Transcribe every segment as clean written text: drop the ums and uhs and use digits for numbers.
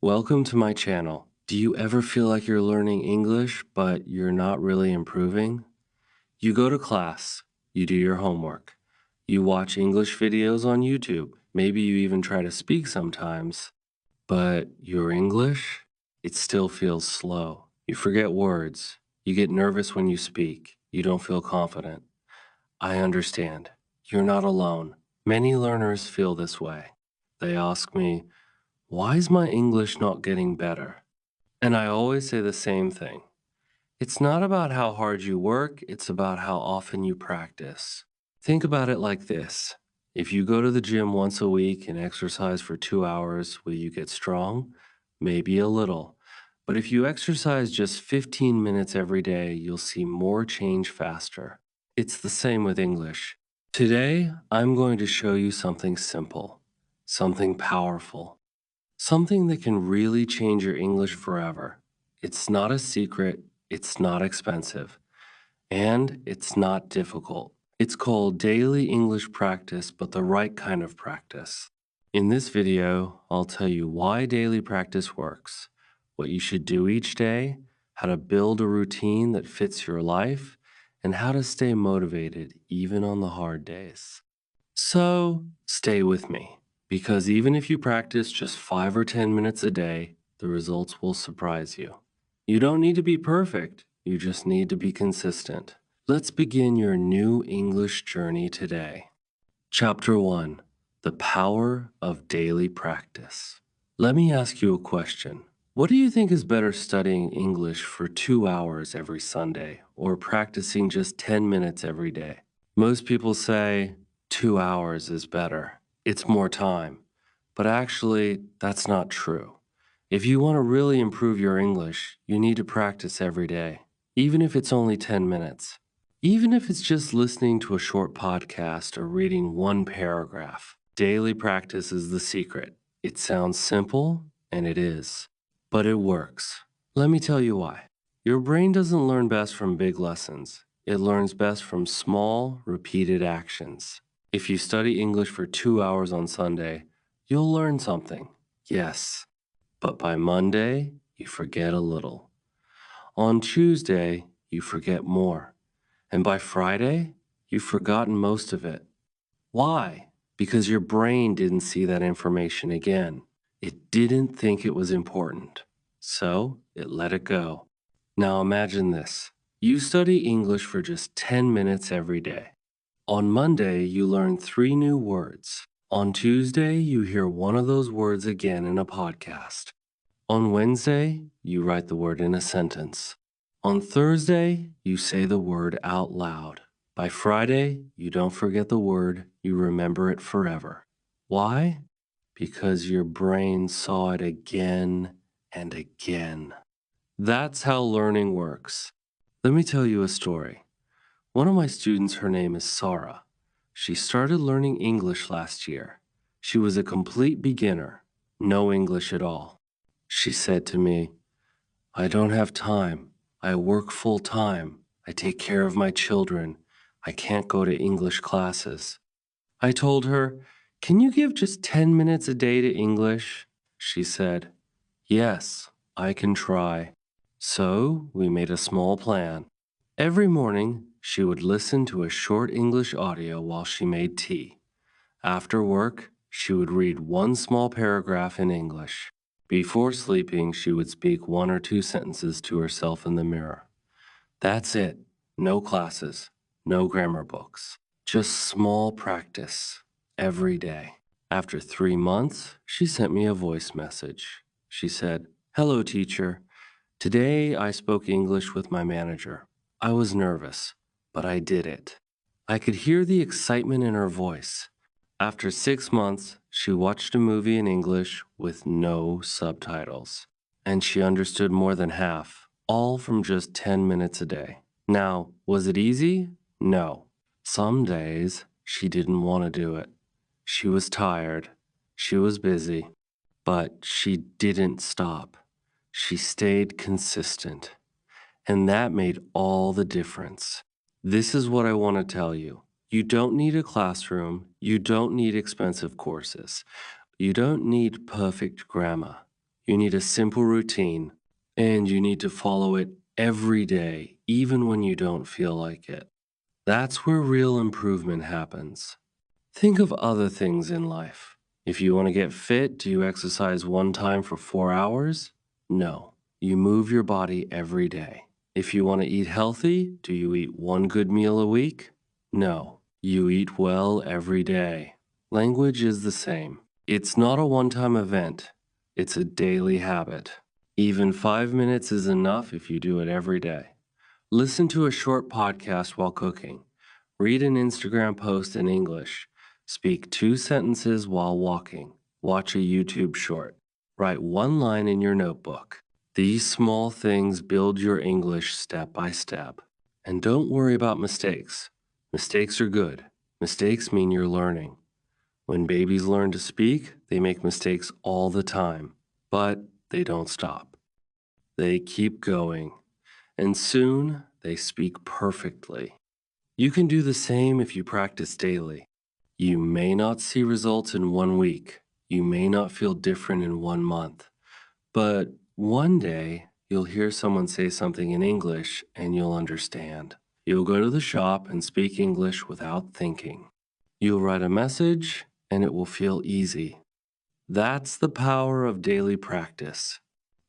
Welcome to my channel. Do you ever feel like you're learning English, but you're not really improving? You go to class, you do your homework, you watch English videos on YouTube, maybe you even try to speak sometimes, but your English, it still feels slow. You forget words, you get nervous when you speak, you don't feel confident. I understand. You're not alone. Many learners feel this way. They ask me, why is my English not getting better? And I always say the same thing. It's not about how hard you work, it's about how often you practice. Think about it like this. If you go to the gym once a week and exercise for 2 hours, will you get strong? Maybe a little. But if you exercise just 15 minutes every day, you'll see more change faster. It's the same with English. Today, I'm going to show you something simple, something powerful. Something that can really change your English forever. It's not a secret, it's not expensive, and it's not difficult. It's called daily English practice, but the right kind of practice. In this video, I'll tell you why daily practice works, what you should do each day, how to build a routine that fits your life, and how to stay motivated even on the hard days. So, stay with me. Because even if you practice just 5 or 10 minutes a day, the results will surprise you. You don't need to be perfect, you just need to be consistent. Let's begin your new English journey today. Chapter 1: The Power of Daily Practice. Let me ask you a question. What do you think is better, studying English for 2 hours every Sunday or practicing just 10 minutes every day? Most people say 2 hours is better. It's more time. But actually, that's not true. If you want to really improve your English, you need to practice every day, even if it's only 10 minutes. Even if it's just listening to a short podcast or reading one paragraph. Daily practice is the secret. It sounds simple, and it is. But it works. Let me tell you why. Your brain doesn't learn best from big lessons. It learns best from small, repeated actions. If you study English for 2 hours on Sunday, you'll learn something, yes. But by Monday, you forget a little. On Tuesday, you forget more. And by Friday, you've forgotten most of it. Why? Because your brain didn't see that information again. It didn't think it was important. So it let it go. Now imagine this. You study English for just 10 minutes every day. On Monday, you learn 3 new words. On Tuesday, you hear one of those words again in a podcast. On Wednesday, you write the word in a sentence. On Thursday, you say the word out loud. By Friday, you don't forget the word, you remember it forever. Why? Because your brain saw it again and again. That's how learning works. Let me tell you a story. One of my students, her name is Sarah. She started learning English last year. She was a complete beginner, no English at all. She said to me, I don't have time. I work full time. I take care of my children. I can't go to English classes. I told her, can you give just 10 minutes a day to English? She said, yes, I can try. So we made a small plan. Every morning, she would listen to a short English audio while she made tea. After work, she would read one small paragraph in English. Before sleeping, she would speak 1 or 2 sentences to herself in the mirror. That's it. No classes, no grammar books. Just small practice every day. After 3 months, she sent me a voice message. She said, hello, teacher. Today I spoke English with my manager. I was nervous, but I did it. I could hear the excitement in her voice. After 6 months, she watched a movie in English with no subtitles. And she understood more than half, all from just 10 minutes a day. Now, was it easy? No. Some days, she didn't want to do it. She was tired. She was busy. But she didn't stop. She stayed consistent. And that made all the difference. This is what I want to tell you. You don't need a classroom. You don't need expensive courses. You don't need perfect grammar. You need a simple routine, and you need to follow it every day, even when you don't feel like it. That's where real improvement happens. Think of other things in life. If you want to get fit, do you exercise one time for 4 hours? No. You move your body every day. If you want to eat healthy, do you eat one good meal a week? No. You eat well every day. Language is the same. It's not a one time event, it's a daily habit. Even 5 minutes is enough if you do it every day. Listen to a short podcast while cooking. Read an Instagram post in English. Speak 2 sentences while walking. Watch a YouTube short. Write one line in your notebook. These small things build your English step by step. And don't worry about mistakes. Mistakes are good. Mistakes mean you're learning. When babies learn to speak, they make mistakes all the time, but they don't stop. They keep going, and soon they speak perfectly. You can do the same if you practice daily. You may not see results in 1 week. You may not feel different in 1 month. But one day, you'll hear someone say something in English and you'll understand. You'll go to the shop and speak English without thinking. You'll write a message and it will feel easy. That's the power of daily practice.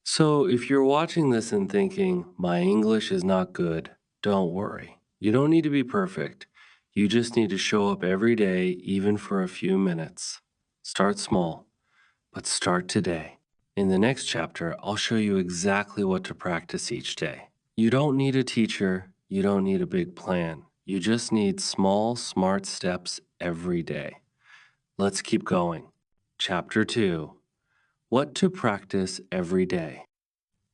So if you're watching this and thinking, my English is not good, don't worry. You don't need to be perfect. You just need to show up every day, even for a few minutes. Start small, but start today. In the next chapter, I'll show you exactly what to practice each day. You don't need a teacher. You don't need a big plan. You just need small, smart steps every day. Let's keep going. Chapter 2. What to practice every day.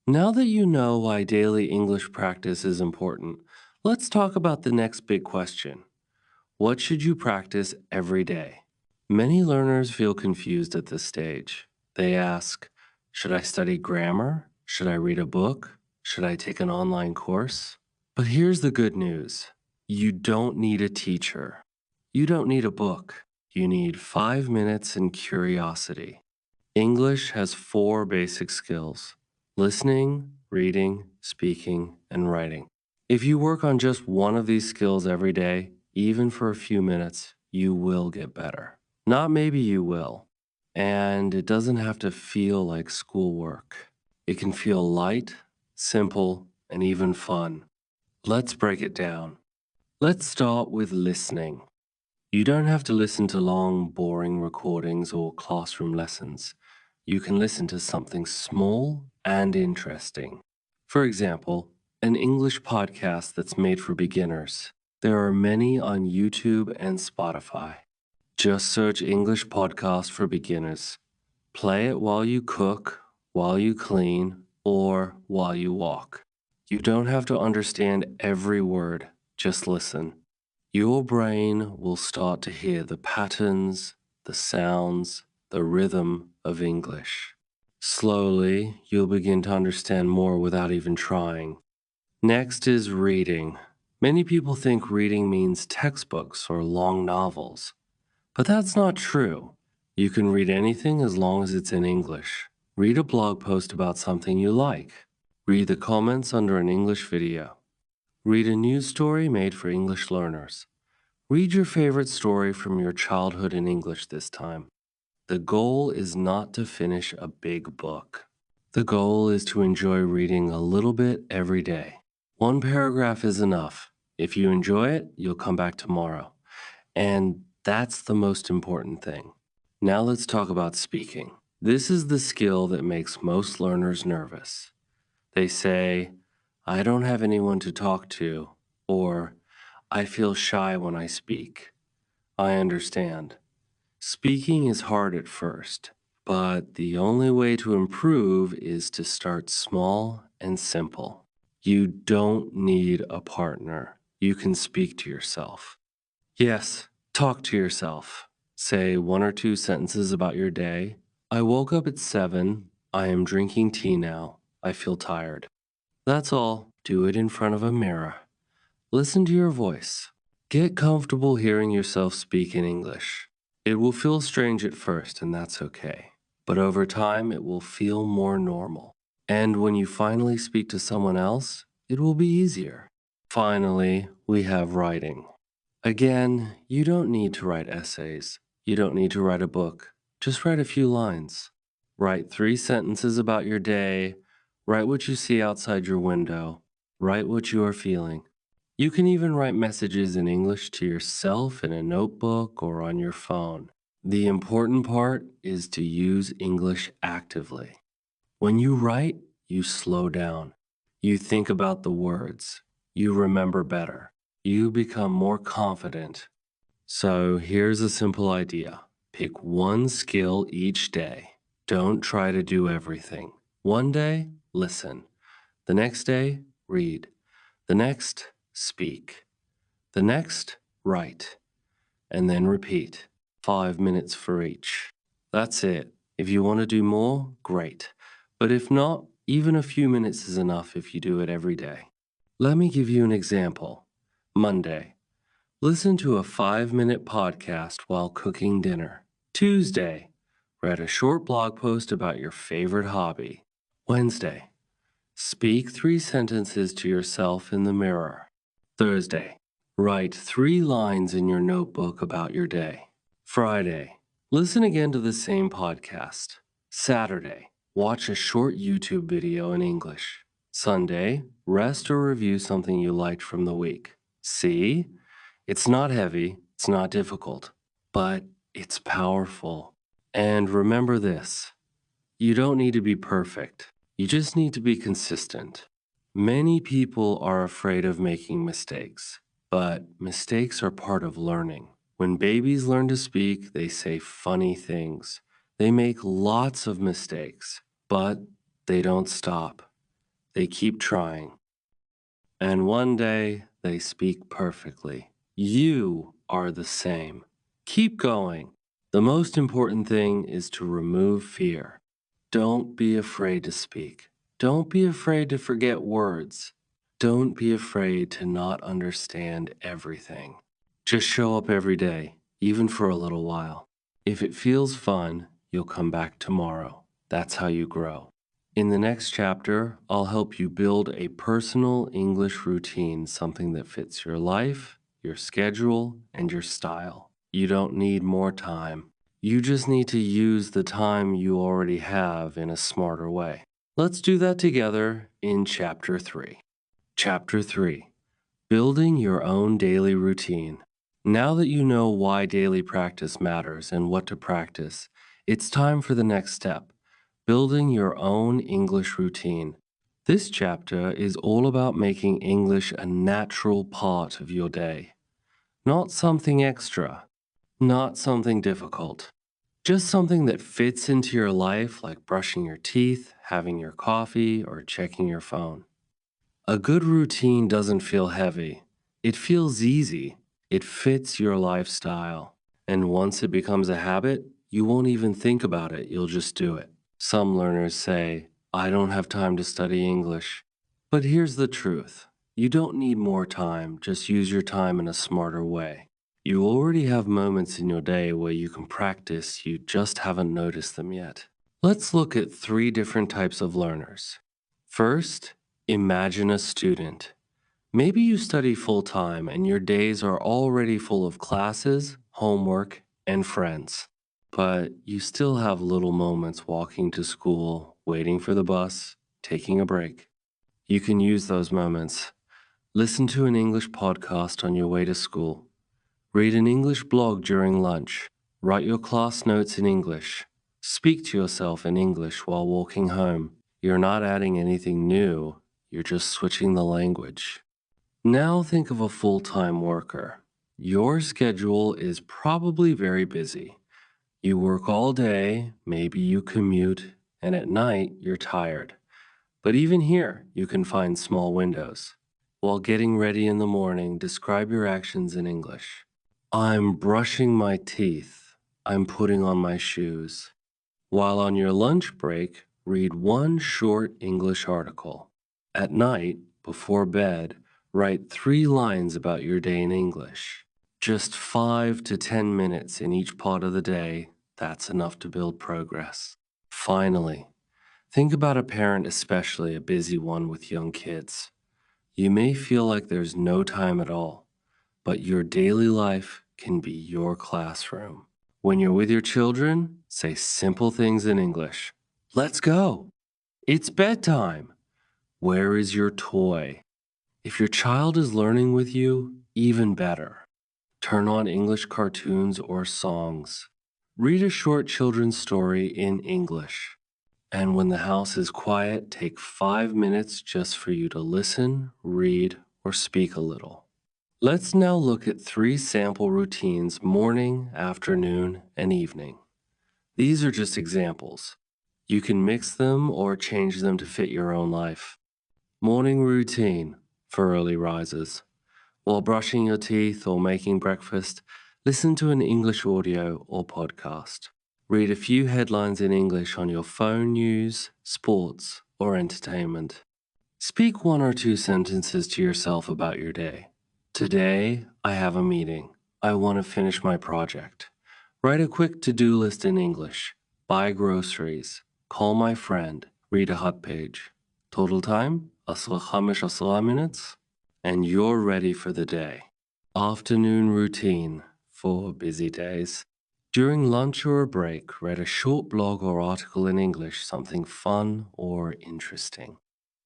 Now that you know why daily English practice is important, let's talk about the next big question. What should you practice every day? Many learners feel confused at this stage. They ask, should I study grammar? Should I read a book? Should I take an online course? But here's the good news. You don't need a teacher. You don't need a book. You need 5 minutes and curiosity. English has 4 basic skills: listening, reading, speaking, and writing. If you work on just one of these skills every day, even for a few minutes, you will get better. Not maybe you will. And it doesn't have to feel like schoolwork. It can feel light, simple, and even fun. Let's break it down. Let's start with listening. You don't have to listen to long, boring recordings or classroom lessons. You can listen to something small and interesting. For example, an English podcast that's made for beginners. There are many on YouTube and Spotify. Just search English podcast for beginners. Play it while you cook, while you clean, or while you walk. You don't have to understand every word, just listen. Your brain will start to hear the patterns, the sounds, the rhythm of English. Slowly, you'll begin to understand more without even trying. Next is reading. Many people think reading means textbooks or long novels, but that's not true. You can read anything as long as it's in English. Read a blog post about something you like. Read the comments under an English video. Read a news story made for English learners. Read your favorite story from your childhood in English this time. The goal is not to finish a big book. The goal is to enjoy reading a little bit every day. One paragraph is enough. If you enjoy it, you'll come back tomorrow. And that's the most important thing. Now let's talk about speaking. This is the skill that makes most learners nervous. They say, I don't have anyone to talk to, or I feel shy when I speak. I understand. Speaking is hard at first, but the only way to improve is to start small and simple. You don't need a partner. You can speak to yourself. Yes, talk to yourself. Say 1 or 2 sentences about your day. I woke up at 7. I am drinking tea now. I feel tired. That's all. Do it in front of a mirror. Listen to your voice. Get comfortable hearing yourself speak in English. It will feel strange at first, and that's okay. but over time it will feel more normal. And when you finally speak to someone else, it will be easier. Finally, we have writing. Again, you don't need to write essays. You don't need to write a book. Just write a few lines. Write 3 sentences about your day. Write what you see outside your window. Write what you are feeling. You can even write messages in English to yourself in a notebook or on your phone. The important part is to use English actively. When you write, you slow down. You think about the words. You remember better. You become more confident. So here's a simple idea. Pick one skill each day. Don't try to do everything. One day, listen. The next day, read. The next, speak. The next, write. And then repeat. 5 minutes for each. That's it. If you want to do more, great. But if not, even a few minutes is enough if you do it every day. Let me give you an example. Monday. Listen to a 5-minute podcast while cooking dinner. Tuesday. Read a short blog post about your favorite hobby. Wednesday. Speak 3 sentences to yourself in the mirror. Thursday. Write 3 lines in your notebook about your day. Friday. Listen again to the same podcast. Saturday. Watch a short YouTube video in English. Sunday. Rest or review something you liked from the week. See? It's not heavy, it's not difficult, but it's powerful. And remember this, you don't need to be perfect. You just need to be consistent. Many people are afraid of making mistakes, but mistakes are part of learning. When babies learn to speak, they say funny things. They make lots of mistakes, but they don't stop. They keep trying. And one day, they speak perfectly. You are the same. Keep going. The most important thing is to remove fear. Don't be afraid to speak. Don't be afraid to forget words. Don't be afraid to not understand everything. Just show up every day, even for a little while. If it feels fun, you'll come back tomorrow. That's how you grow. In the next chapter, I'll help you build a personal English routine, something that fits your life, your schedule, and your style. You don't need more time. You just need to use the time you already have in a smarter way. Let's do that together in Chapter 3. Chapter 3. Building your own daily routine. Now that you know why daily practice matters and what to practice, it's time for the next step. Building your own English routine. This chapter is all about making English a natural part of your day. Not something extra, not something difficult. Just something that fits into your life like brushing your teeth, having your coffee, or checking your phone. A good routine doesn't feel heavy. It feels easy. It fits your lifestyle. And once it becomes a habit, you won't even think about it, you'll just do it. Some learners say, I don't have time to study English. But here's the truth. You don't need more time, just use your time in a smarter way. You already have moments in your day where you can practice, you just haven't noticed them yet. Let's look at 3 different types of learners. First, imagine a student. Maybe you study full-time and your days are already full of classes, homework, and friends. But you still have little moments walking to school, waiting for the bus, taking a break. You can use those moments. Listen to an English podcast on your way to school. Read an English blog during lunch. Write your class notes in English. Speak to yourself in English while walking home. You're not adding anything new, you're just switching the language. Now think of a full-time worker. Your schedule is probably very busy. You work all day, maybe you commute, and at night you're tired. But even here, you can find small windows. While getting ready in the morning, describe your actions in English. I'm brushing my teeth. I'm putting on my shoes. While on your lunch break, read one short English article. At night, before bed, write 3 lines about your day in English. Just 5 to 10 minutes in each part of the day, that's enough to build progress. Finally, think about a parent, especially a busy one with young kids. You may feel like there's no time at all, but your daily life can be your classroom. When you're with your children, say simple things in English. Let's go. It's bedtime. Where is your toy? If your child is learning with you, even better. Turn on English cartoons or songs. Read a short children's story in English. And when the house is quiet, take 5 minutes just for you to listen, read, or speak a little. Let's now look at 3 sample routines morning, afternoon, and evening. These are just examples. You can mix them or change them to fit your own life. Morning routine for early risers. While brushing your teeth or making breakfast, listen to an English audio or podcast. Read a few headlines in English on your phone news, sports, or entertainment. Speak 1 or 2 sentences to yourself about your day. Today, I have a meeting. I want to finish my project. Write a quick to-do list in English. Buy groceries. Call my friend. Read a hot page. Total time? 10 minutes. And you're ready for the day. Afternoon routine for busy days. During lunch or a break, read a short blog or article in English, something fun or interesting.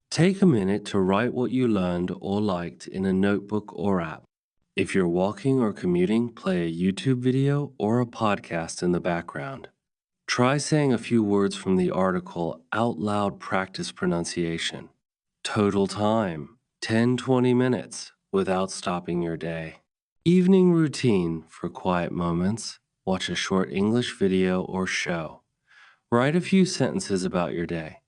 Take a minute to write what you learned or liked in a notebook or app. If you're walking or commuting, play a YouTube video or a podcast in the background. Try saying a few words from the article out loud, practice pronunciation. Total time 10-20 minutes without stopping your day. Evening routine for quiet moments. Watch a short English video or show. Write a few sentences about your day.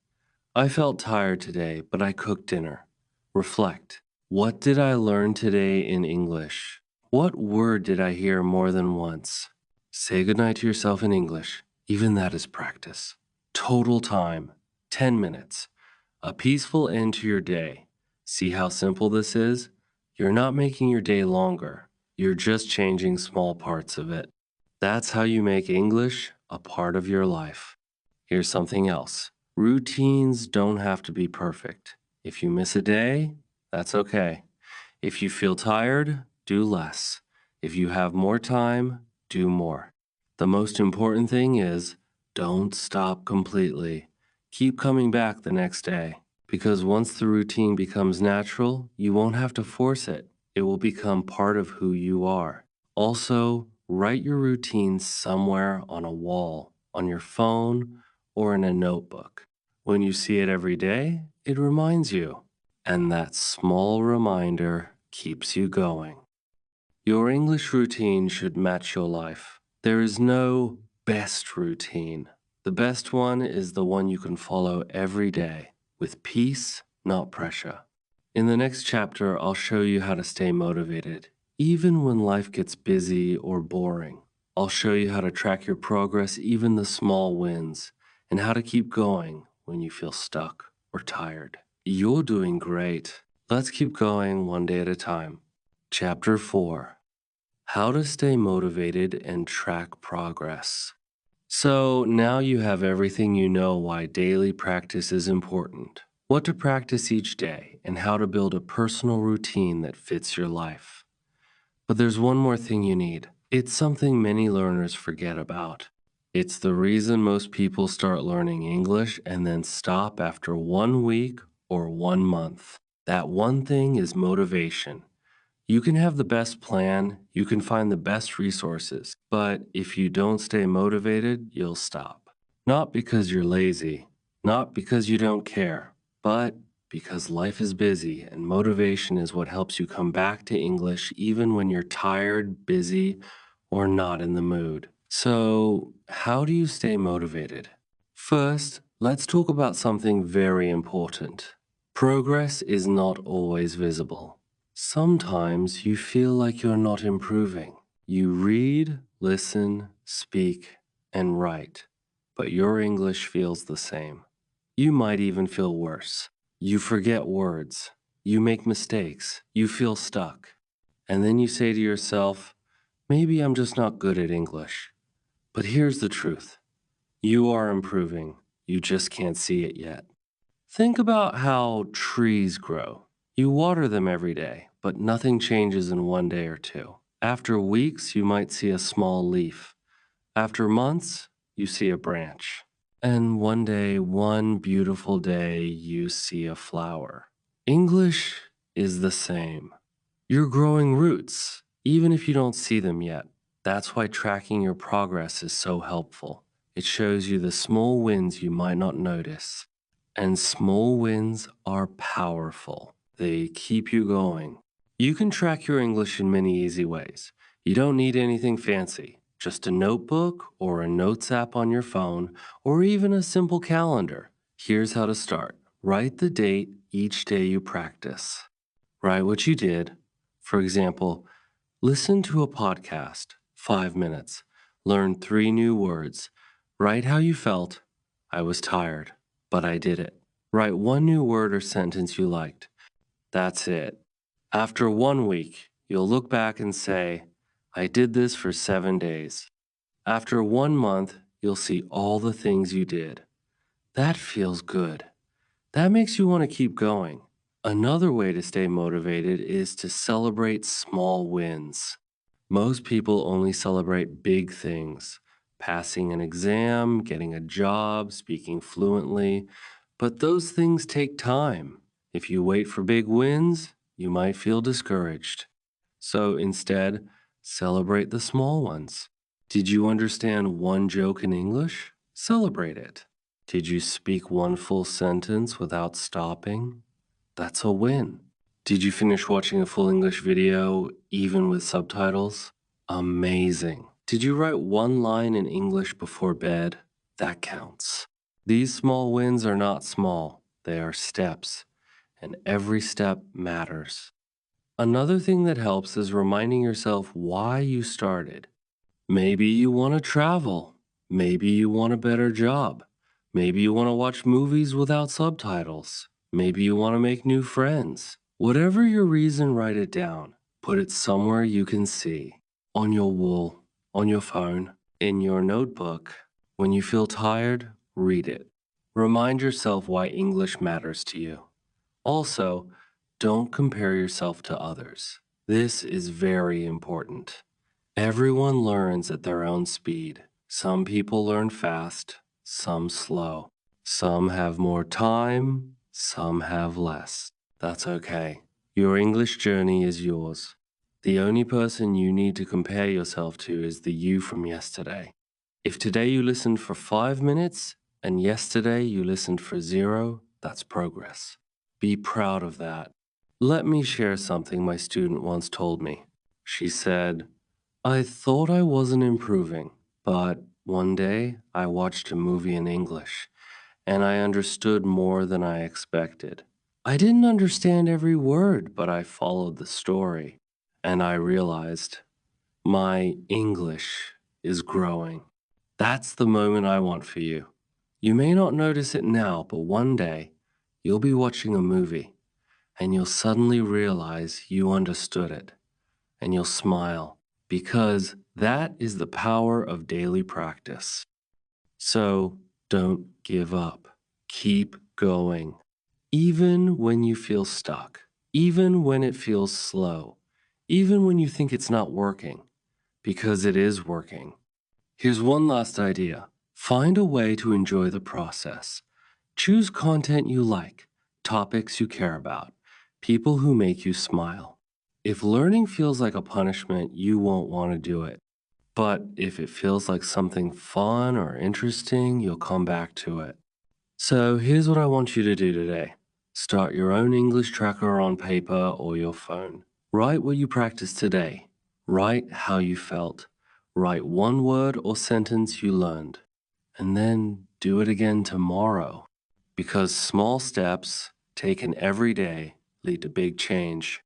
I felt tired today, but I cooked dinner. Reflect. What did I learn today in English? What word did I hear more than once? Say goodnight to yourself in English. Even that is practice. Total time 10 minutes. A peaceful end to your day. See how simple this is? You're not making your day longer. You're just changing small parts of it. That's how you make English a part of your life. Here's something else. Routines don't have to be perfect. If you miss a day, that's okay. If you feel tired, do less. If you have more time, do more. The most important thing is don't stop completely. Keep coming back the next day. Because once the routine becomes natural, you won't have to force it. It will become part of who you are. Also, write your routine somewhere on a wall, on your phone, or in a notebook. When you see it every day, it reminds you. And that small reminder keeps you going. Your English routine should match your life. There is no best routine. The best one is the one you can follow every day, with peace, not pressure. In the next chapter, I'll show you how to stay motivated, even when life gets busy or boring. I'll show you how to track your progress, even the small wins, and how to keep going when you feel stuck or tired. You're doing great. Let's keep going one day at a time. Chapter 4. How to stay motivated and track progress. So now you have everything you know why daily practice is important, what to practice each day, and how to build a personal routine that fits your life. But there's one more thing you need. It's something many learners forget about. It's the reason most people start learning English and then stop after 1 week or 1 month. That one thing is motivation. You can have the best plan, you can find the best resources, but if you don't stay motivated, you'll stop. Not because you're lazy, not because you don't care, but because life is busy and motivation is what helps you come back to English even when you're tired, busy, or not in the mood. So, how do you stay motivated? First, let's talk about something very important. Progress is not always visible. Sometimes you feel like you're not improving. You read, listen, speak, and write, but your English feels the same. You might even feel worse. You forget words. You make mistakes. You feel stuck. And then you say to yourself, maybe I'm just not good at English. But here's the truth. You are improving. You just can't see it yet. Think about how trees grow. You water them every day, but nothing changes in one day or two. After weeks, you might see a small leaf. After months, you see a branch. And one day, one beautiful day, you see a flower. English is the same. You're growing roots, even if you don't see them yet. That's why tracking your progress is so helpful. It shows you the small wins you might not notice. And small wins are powerful. They keep you going. You can track your English in many easy ways. You don't need anything fancy, just a notebook or a notes app on your phone, or even a simple calendar. Here's how to start. Write the date each day you practice. Write what you did. For example, listen to a podcast, 5 minutes. Learn 3 new words. Write how you felt. I was tired, but I did it. Write 1 new word or sentence you liked. That's it. After 1 week, you'll look back and say, I did this for 7 days. After 1 month, you'll see all the things you did. That feels good. That makes you want to keep going. Another way to stay motivated is to celebrate small wins. Most people only celebrate big things, passing an exam, getting a job, speaking fluently, but those things take time. If you wait for big wins, you might feel discouraged. So instead, celebrate the small ones. Did you understand one joke in English? Celebrate it. Did you speak one full sentence without stopping? That's a win. Did you finish watching a full English video even with subtitles? Amazing. Did you write one line in English before bed? That counts. These small wins are not small, they are steps, and every step matters. Another thing that helps is reminding yourself why you started. Maybe you want to travel. Maybe you want a better job. Maybe you want to watch movies without subtitles. Maybe you want to make new friends. Whatever your reason, write it down. Put it somewhere you can see. On your wall, on your phone, in your notebook. When you feel tired, read it. Remind yourself why English matters to you. Also, don't compare yourself to others. This is very important. Everyone learns at their own speed. Some people learn fast, some slow. Some have more time, some have less. That's okay. Your English journey is yours. The only person you need to compare yourself to is the you from yesterday. If today you listened for 5 minutes and yesterday you listened for 0, that's progress. Be proud of that. Let me share something my student once told me. She said, I thought I wasn't improving, but one day I watched a movie in English and I understood more than I expected. I didn't understand every word, but I followed the story and I realized my English is growing. That's the moment I want for you. You may not notice it now, but one day you'll be watching a movie and you'll suddenly realize you understood it and you'll smile because that is the power of daily practice. So don't give up. Keep going. Even when you feel stuck, even when it feels slow, even when you think it's not working, because it is working. Here's one last idea. Find a way to enjoy the process. Choose content you like, topics you care about, people who make you smile. If learning feels like a punishment, you won't want to do it. But if it feels like something fun or interesting, you'll come back to it. So here's what I want you to do today. Start your own English tracker on paper or your phone. Write what you practiced today. Write how you felt. Write one word or sentence you learned. And then do it again tomorrow. Because small steps, taken every day, lead to big change.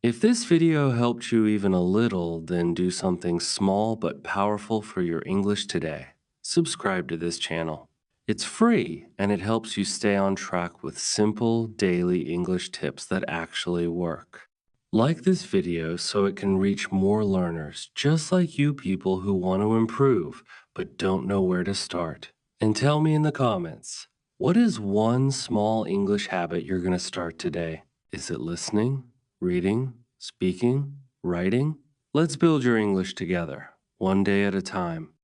If this video helped you even a little, then do something small but powerful for your English today. Subscribe to this channel. It's free and it helps you stay on track with simple daily English tips that actually work. Like this video so it can reach more learners just like you people who want to improve but don't know where to start. And tell me in the comments, what is one small English habit you're going to start today? Is it listening, reading, speaking, writing? Let's build your English together, one day at a time.